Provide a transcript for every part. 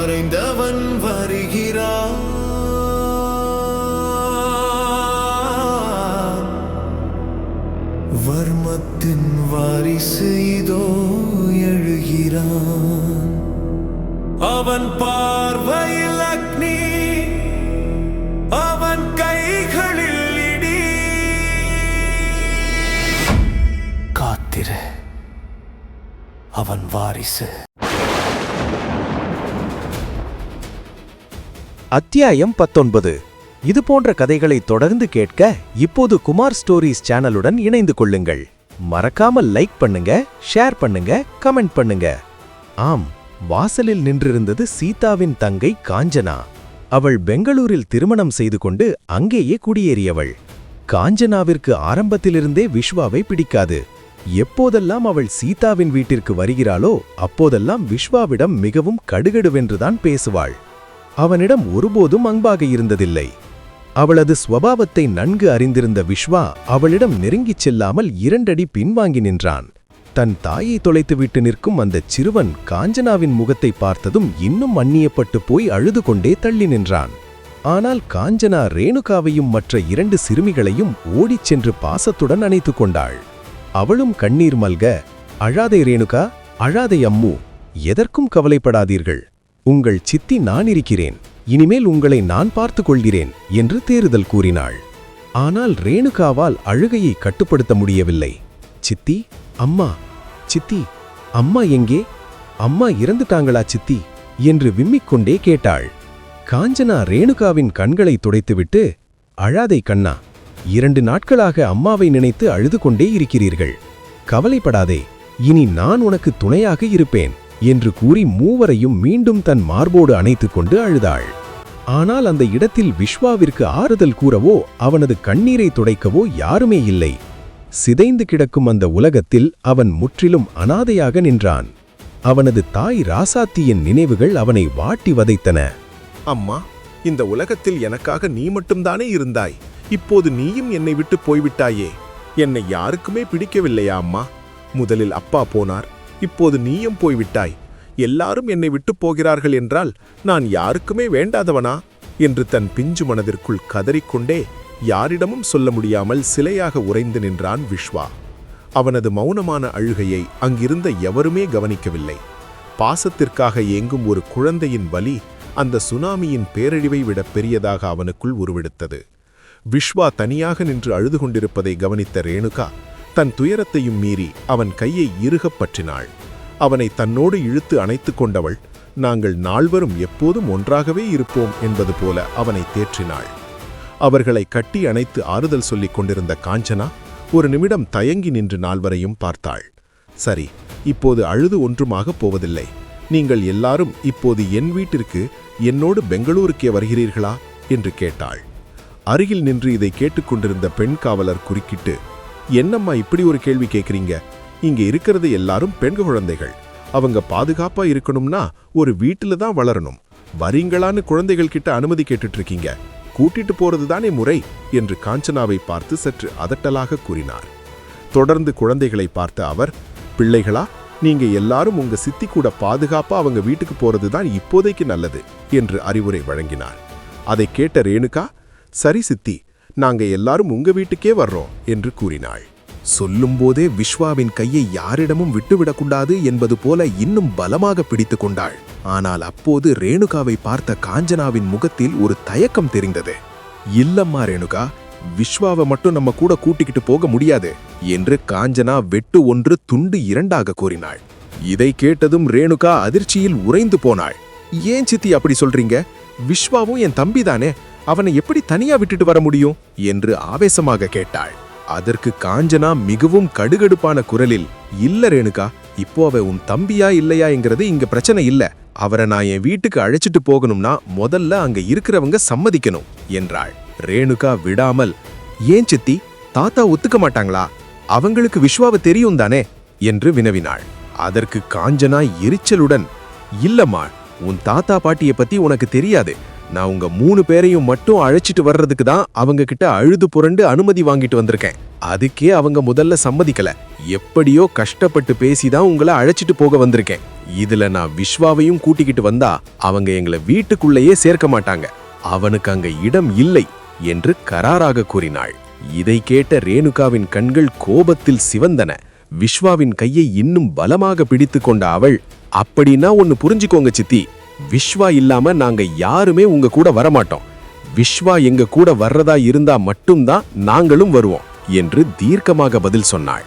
மறைந்தவன் வருகிறான். வர்மத்தின் வாரிசு இதோ எழுகிறான். அவன் பார்வையில் அக்னி, அவன் கைகளில் இடி. காத்திரு, அவன் வாரிசு. அத்தியாயம் 19. இது போன்ற கதைகளை தொடர்ந்து கேட்க இப்போது குமார் ஸ்டோரிஸ் சேனலுடன் இணைந்து கொள்ளுங்கள். மறக்காமல் லைக் பண்ணுங்க, ஷேர் பண்ணுங்க, கமெண்ட் பண்ணுங்க. ஆம், வாசலில் நின்றிருந்தது சீதாவின் தங்கை காஞ்சனா. அவள் பெங்களூரில் திருமணம் செய்து கொண்டு அங்கேயே குடியேறியவள். காஞ்சனாவிற்கு ஆரம்பத்திலிருந்தே விஸ்வாவை பிடிக்காது. எப்போதெல்லாம் அவள் சீதாவின் வீட்டிற்கு வருகிறாளோ அப்போதெல்லாம் விஸ்வாவிடம் மிகவும் கடுகடுவென்றுதான் பேசுவாள். அவனிடம் ஒருபோதும் அன்பாக இருந்ததில்லை. அவளது ஸ்வபாவத்தை நன்கு அறிந்திருந்த விஸ்வா அவளிடம் நெருங்கிச் செல்லாமல் 2 அடி பின்வாங்கி நின்றான். தன் தாயை தொலைத்துவிட்டு நிற்கும் அந்தச் சிறுவன் காஞ்சனாவின் முகத்தை பார்த்ததும் இன்னும் அந்நியப்பட்டு போய் அழுது கொண்டே தள்ளி நின்றான். ஆனால் காஞ்சனா ரேணுகாவையும் மற்ற 2 சிறுமிகளையும் ஓடிச் சென்று பாசத்துடன் அணைத்துக் கொண்டாள். அவளும் கண்ணீர் மல்க, அழாதே ரேணுகா, அழாதே அம்மு, எதற்கும் கவலைப்படாதீர்கள். உங்கள் சித்தி நான் இருக்கிறேன், இனிமேல் உங்களை நான் பார்த்துக் கொள்கிறேன் என்று தேறுதல் கூறினாள். ஆனால் ரேணுகாவால் அழுகையை கட்டுப்படுத்த முடியவில்லை. சித்தி, அம்மா, சித்தி, அம்மா எங்கே? அம்மா இறந்துட்டாங்களா சித்தி என்று விம்மிக்கொண்டே கேட்டாள். காஞ்சனா ரேணுகாவின் கண்களை துடைத்துவிட்டு, அழாதை கண்ணா, 2 நாட்களாக அம்மாவை நினைத்து அழுது கொண்டே இருக்கிறீர்கள். கவலைப்படாதே, இனி நான் உனக்கு துணையாக இருப்பேன் என்று கூறி மூவரையும் மீண்டும் தன் மார்போடு அணைத்துக் கொண்டு அழுதாள். ஆனால் அந்த இடத்தில் விஸ்வாவிற்கு ஆறுதல் கூறவோ அவனது கண்ணீரை துடைக்கவோ யாருமே இல்லை. சிதைந்து கிடக்கும் அந்த உலகத்தில் அவன் முற்றிலும் அனாதையாக நின்றான். அவனது தாய் ராசாத்தியின் நினைவுகள் அவனை வாட்டி வதைத்தன. அம்மா, இந்த உலகத்தில் எனக்காக நீ மட்டும்தானே இருந்தாய். இப்போது நீயும் என்னை விட்டு போய்விட்டாயே. என்னை யாருக்குமே பிடிக்கவில்லையா அம்மா? முதலில் அப்பா போனார், இப்போது நீயும் போய்விட்டாய். எல்லாரும் என்னை விட்டு போகிறார்கள் என்றால் நான் யாருக்குமே வேண்டாதவனா என்று தன் பிஞ்சு மனதிற்குள் கதறிக்கொண்டே யாரிடமும் சொல்ல முடியாமல் சிலையாக உறைந்து நின்றான் விஸ்வா. அவனது மௌனமான அழுகையை அங்கிருந்த எவருமே கவனிக்கவில்லை. பாசத்திற்காக ஏங்கும் ஒரு குழந்தையின் வலி அந்த சுனாமியின் பேரழிவை விட பெரியதாக அவனுக்குள் உருவெடுத்தது. விஸ்வா தனியாக நின்று அழுது கொண்டிருப்பதை கவனித்த ரேணுகா தன் துயரத்தையும் மீறி அவன் கையை இறுகப் பற்றினாள். அவனை தன்னோடு இழுத்து அணைத்துக் கொண்டவள், நாங்கள் நால்வரும் எப்போதும் ஒன்றாகவே இருப்போம் என்பது போல அவனை தேற்றினாள். அவர்களை கட்டி அணைத்து ஆறுதல் சொல்லிக் கொண்டிருந்த காஞ்சனா ஒரு நிமிடம் தயங்கி நின்று நால்வரையும் பார்த்தாள். சரி, இப்போது அழுது ஒன்றுமாகப் போவதில்லை. நீங்கள் எல்லாரும் இப்போது என் வீட்டிற்கு என்னோடு பெங்களூருக்கே வருகிறீர்களா என்று கேட்டாள். அருகில் நின்று இதை கேட்டுக்கொண்டிருந்த பெண் காவலர் குறுக்கிட்டு, என்னம்மா இப்படி ஒரு கேள்வி கேட்குறீங்க? இங்க இருக்கிறது எல்லாரும் பெண் குழந்தைகள். அவங்க பாதுகாப்பா இருக்கணும்னா ஒரு வீட்டில தான் வளரணும். வரீங்களான்னு குழந்தைகள் கிட்ட அனுமதி கேட்டுட்டு இருக்கீங்க. கூட்டிட்டு போறது தானே முறை என்று காஞ்சனாவை பார்த்து சற்று அதட்டலாக கூறினார். தொடர்ந்து குழந்தைகளை பார்த்த அவர், பிள்ளைகளா, நீங்க எல்லாரும் உங்க சித்தி கூட பாதுகாப்பா அவங்க வீட்டுக்கு போறது தான் இப்போதைக்கு நல்லது என்று அறிவுரை வழங்கினார். அதை கேட்ட ரேணுகா, சரி சித்தி, நாங்க எல்லாரும் உங்க வீட்டுக்கே வர்றோம் என்று கூறினாள். சொல்லும்போதே விஸ்வாவின் கையை யாரிடமும் விட்டுவிடக்கூடாது என்பது போல இன்னும் பலமாக பிடித்து கொண்டாள். ஆனால் அப்போது ரேணுகாவை பார்த்த காஞ்சனாவின் முகத்தில் ஒரு தயக்கம் தெரிந்தது. இல்லம்மா ரேணுகா, விஸ்வாவை மட்டும் நம்ம கூட கூட்டிக்கிட்டு போக முடியாது என்று காஞ்சனா வெட்டு 1 துண்டு 2ஆக கூறினாள். இதை கேட்டதும் ரேணுகா அதிர்ச்சியில் உறைந்து போனாள். ஏன் சித்தி அப்படி சொல்றீங்க? விஸ்வாவும் என் தம்பிதானே, அவனை எப்படி தனியா விட்டுட்டு வர முடியும் என்று ஆவேசமாக கேட்டாள். அதற்கு காஞ்சனா மிகவும் கடுகடுப்பான குரலில், இல்ல ரேணுகா, இப்போ அவ உன் தம்பியா இல்லையாங்கிறது இங்க பிரச்சனை இல்ல. அவரை நான் என் வீட்டுக்கு அழைச்சிட்டு போகணும்னா முதல்ல அங்க இருக்கிறவங்க சம்மதிக்கணும் என்றாள். ரேணுகா விடாமல், ஏன் சித்தி, தாத்தா ஒத்துக்க மாட்டாங்களா? அவங்களுக்கு விஸ்வாவை தெரியும் தானே என்று வினவினாள். அதற்கு காஞ்சனா எரிச்சலுடன், இல்லம்மா, உன் தாத்தா பாட்டியை பத்தி உனக்கு தெரியாது. நான் உங்க 3 பேரையும் மட்டும் அழைச்சிட்டு வர்றதுக்கு தான் அவங்க கிட்ட அழுது புரண்டு அனுமதி வாங்கிட்டு வந்திருக்கேன். அதுக்கே அவங்க முதல்ல சம்மதிக்கல. எப்படியோ கஷ்டப்பட்டு பேசிதான் உங்களை அழைச்சிட்டு போக வந்திருக்கேன். இதுல நான் விஸ்வாவையும் கூட்டிக்கிட்டு வந்தா அவங்க எங்களை வீட்டுக்குள்ளேயே சேர்க்க மாட்டாங்க. அவனுக்கு அங்க இடம் இல்லை என்று கராராக கூறினாள். இதை கேட்ட ரேணுகாவின் கண்கள் கோபத்தில் சிவந்தன. விஸ்வாவின் கையை இன்னும் பலமாக பிடித்து கொண்ட அவள், அப்படின்னா ஒன்னு புரிஞ்சுக்கோங்க சித்தி, விஸ்வா இல்லாம நாங்க யாருமே உங்க கூட வரமாட்டோம். விஸ்வா எங்க கூட வர்றதா இருந்தா மட்டும்தான் நாங்களும் வருவோம் என்று தீர்க்கமாக பதில் சொன்னாள்.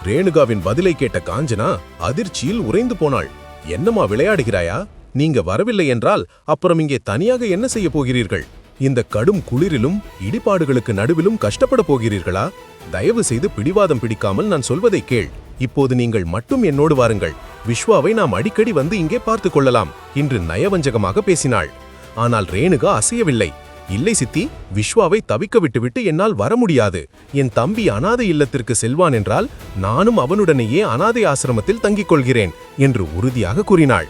ரேணுகாவின் பதிலை கேட்ட காஞ்சனா அதிர்ச்சியில் உறைந்து போனாள். என்னம்மா விளையாடுகிறாயா? நீங்க வரவில்லை என்றால் அப்புறம் இங்கே தனியாக என்ன செய்ய போகிறீர்கள்? இந்த கடும் குளிரிலும் இடிபாடுகளுக்கு நடுவிலும் கஷ்டப்பட போகிறீர்களா? தயவு செய்து பிடிவாதம் பிடிக்காமல் நான் சொல்வதை கேள். இப்போது நீங்கள் மட்டும் என்னோடு வாருங்கள். விஸ்வாவை நாம் அடிக்கடி வந்து இங்கே பார்த்து கொள்ளலாம் என்று நயவஞ்சகமாக பேசினாள். ஆனால் ரேணுகா அசையவில்லை. இல்லை சித்தி, விஸ்வாவை தவிக்க விட்டுவிட்டு என்னால் வர முடியாது. என் தம்பி அனாதை இல்லத்திற்கு செல்வான் என்றால் நானும் அவனுடனேயே அனாதை ஆசிரமத்தில் தங்கிக் கொள்கிறேன் என்று உறுதியாக கூறினாள்.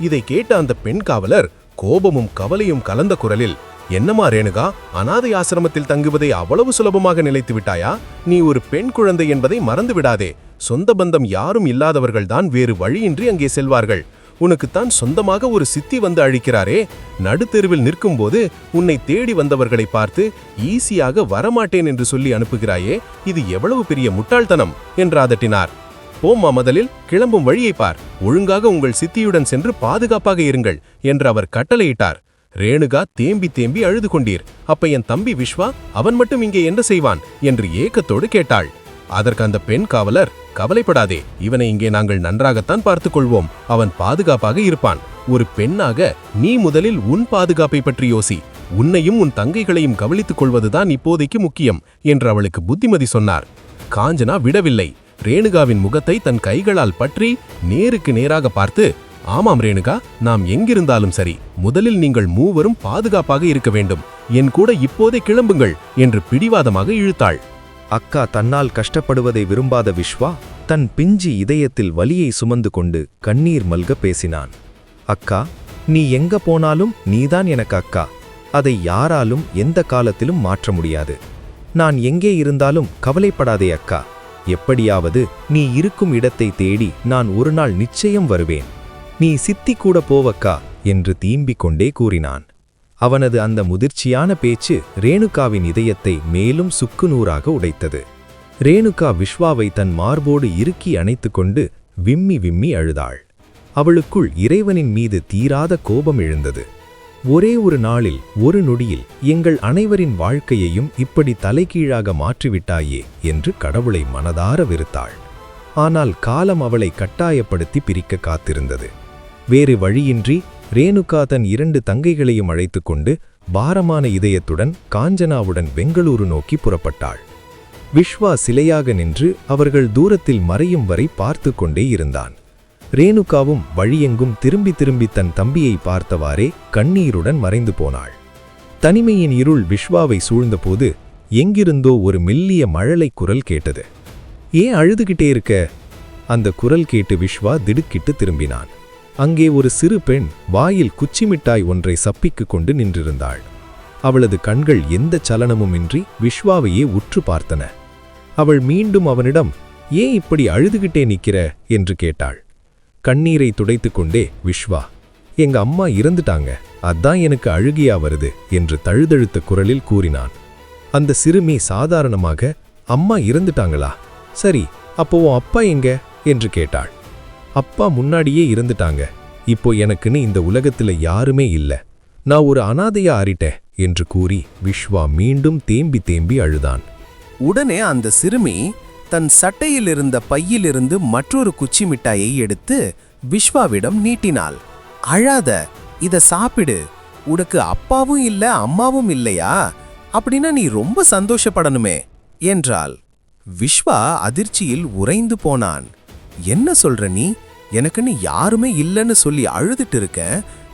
இதை கேட்ட அந்த பெண் காவலர் கோபமும் கவலையும் கலந்த குரலில், என்னம்மா ரேணுகா, அனாதை ஆசிரமத்தில் தங்குவதை அவ்வளவு சுலபமாக நிலைத்து விட்டாயா? நீ ஒரு பெண் குழந்தை என்பதை மறந்து விடாதே. சொந்த பந்தம் யாரும் இல்லாதவர்கள்தான் வேறு வழியின்றி அங்கே செல்வார்கள். உனக்குத்தான் சொந்தமாக ஒரு சித்தி வந்து அழிக்கிறாரே. நடுத்தெருவில் நிற்கும்போது உன்னை தேடி வந்தவர்களை பார்த்து ஈஸியாக வரமாட்டேன் என்று சொல்லி அனுப்புகிறாயே, இது எவ்வளவு பெரிய முட்டாள்தனம் என்று அதட்டினார். போம்மா, முதலில் கிளம்பும் வழியை பார். ஒழுங்காக உங்கள் சித்தியுடன் சென்று பாதுகாப்பாக இருங்கள் என்று அவர் கட்டளையிட்டார். ரேணுகா தேம்பி தேம்பி அழுது கொண்டீர். அப்ப என் தம்பி விஸ்வா, அவன் மட்டும் இங்கே என்ன செய்வான் என்று ஏக்கத்தோடு கேட்டாள். அதற்கு அந்த பெண் காவலர், கவலைப்படாதே, இவனை இங்கே நாங்கள் நன்றாகத்தான் பார்த்துக் கொள்வோம். அவன் பாதுகாப்பாக இருப்பான். ஒரு பெண்ணாக நீ முதலில் உன் பாதுகாப்பை பற்றி யோசி. உன்னையும் உன் தங்கைகளையும் கவனித்துக் கொள்வதுதான் இப்போதைக்கு முக்கியம் என்று அவளுக்கு புத்திமதி சொன்னார். காஞ்சனா விடவில்லை. ரேணுகாவின் முகத்தை தன் கைகளால் பற்றி நேருக்கு நேராக பார்த்து, ஆமாம் ரேணுகா, நாம் எங்கிருந்தாலும் சரி, முதலில் நீங்கள் மூவரும் பாதுகாப்பாக இருக்க வேண்டும். என் கூட இப்போதே கிளம்புங்கள் என்று பிடிவாதமாக இழுத்தாள். அக்கா தன்னால் கஷ்டப்படுவதை விரும்பாத விஸ்வா தன் பிஞ்சி இதயத்தில் வலியை சுமந்து கொண்டு கண்ணீர் மல்க பேசினான். அக்கா, நீ எங்க போனாலும் நீதான் எனக்கு அக்கா. அதை யாராலும் எந்த காலத்திலும் மாற்ற முடியாது. நான் எங்கே இருந்தாலும் கவலைப்படாதே அக்கா. எப்படியாவது நீ இருக்கும் இடத்தை தேடி நான் ஒரு நாள் நிச்சயம் வருவேன். நீ சித்தி கூட போவக்கா என்று தீம்பிக் கொண்டே கூறினான். அவனது அந்த முதிர்ச்சியான பேச்சு ரேணுகாவின் இதயத்தை மேலும் சுக்குநூறாக உடைத்தது. ரேணுகா விஸ்வாவை தன் மார்போடு இறுக்கி அணைத்துக்கொண்டு விம்மி விம்மி அழுதாள். அவளுக்குள் இறைவனின் மீது தீராத கோபம் எழுந்தது. ஒரே ஒரு நாளில், ஒரு நொடியில் எங்கள் அனைவரின் வாழ்க்கையையும் இப்படி தலைகீழாக மாற்றிவிட்டாயே என்று கடவுளை மனதார வெறுத்தாள். ஆனால் காலம் அவளை கட்டாயப்படுத்தி பிரிக்க காத்திருந்தது. வேறு வழியின்றி ரேணுகா தன் 2 தங்கைகளையும் அழைத்துக்கொண்டு பாரமான இதயத்துடன் காஞ்சனாவுடன் பெங்களூரு நோக்கி புறப்பட்டாள். விஸ்வா சிலையாக நின்று அவர்கள் தூரத்தில் மறையும் வரை பார்த்து கொண்டே இருந்தான். ரேணுகாவும் வழியெங்கும் திரும்பி திரும்பி தன் தம்பியை பார்த்தவாறே கண்ணீருடன் மறைந்து போனாள். தனிமையின் இருள் விஸ்வாவை சூழ்ந்தபோது எங்கிருந்தோ ஒரு மெல்லிய மழலை குரல் கேட்டது. ஏன் அழுதுகிட்டே இருக்க? அந்த குரல் கேட்டு விஸ்வா திடுக்கிட்டு திரும்பினான். அங்கே ஒரு சிறு பெண் வாயில் குச்சிமிட்டாய் ஒன்றை சப்பிக்கு கொண்டு நின்றிருந்தாள். அவளது கண்கள் எந்த சலனமுமின்றி விஸ்வாவையே உற்று பார்த்தன. அவள் மீண்டும் அவனிடம், ஏன் இப்படி அழுதுகிட்டே நிக்கிற என்று கேட்டாள். கண்ணீரை துடைத்துக்கொண்டே, விஸ்வா, எங்க அம்மா இறந்துட்டாங்க, அதான் எனக்கு அழுகியா வருது என்று தழுதழுத்த குரலில் கூறினான். அந்த சிறுமி சாதாரணமாக, அம்மா இறந்துட்டாங்களா? சரி, அப்போ உன் அப்பா எங்க என்று கேட்டாள். அப்பா முன்னாடியே இறந்துட்டாங்க. இப்போ எனக்குன்னு இந்த உலகத்துல யாருமே இல்ல. நான் ஒரு அனாதையா ஆறிட்டேன் என்று கூறி விஸ்வா மீண்டும் தேம்பி தேம்பி அழுதான். உடனே அந்த சிறுமி தன் சட்டையிலிருந்த பையிலிருந்து மற்றொரு குச்சி மிட்டாயை எடுத்து விஸ்வாவிடம் நீட்டினாள். அழாத, இத சாப்பிடு. உனக்கு அப்பாவும் இல்ல அம்மாவும் இல்லையா? அப்படின்னா நீ ரொம்ப சந்தோஷப்படணுமே என்றாள். விஸ்வா அதிர்ச்சியில் உறைந்து போனான். என்ன சொல்ற நீ? எனக்குன்னு யாருமே இல்லைன்னு சொல்லி அழுதுட்டு இருக்க,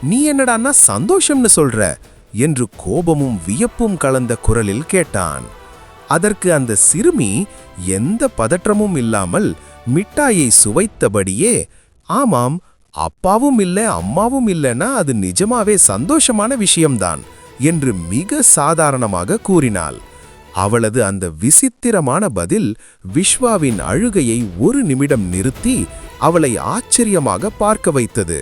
நீ என்னடான்னா சந்தோஷம்னு சொல்ற என்று கோபமும் வியப்பும் கலந்த குரலில் கேட்டான். அதற்கு அந்த சிறுமி எந்த பதற்றமும் இல்லாமல் மிட்டாயை சுவைத்தபடியே, ஆமாம், அப்பாவும் இல்ல அம்மாவும் இல்லைன்னா அது நிஜமாவே சந்தோஷமான விஷயம்தான் என்று மிக சாதாரணமாக கூறினாள். அவளது அந்த விசித்திரமான பதில் விஸ்வாவின் அழுகையை ஒரு நிமிடம் நிறுத்தி அவளை ஆச்சரியமாக பார்க்க வைத்தது.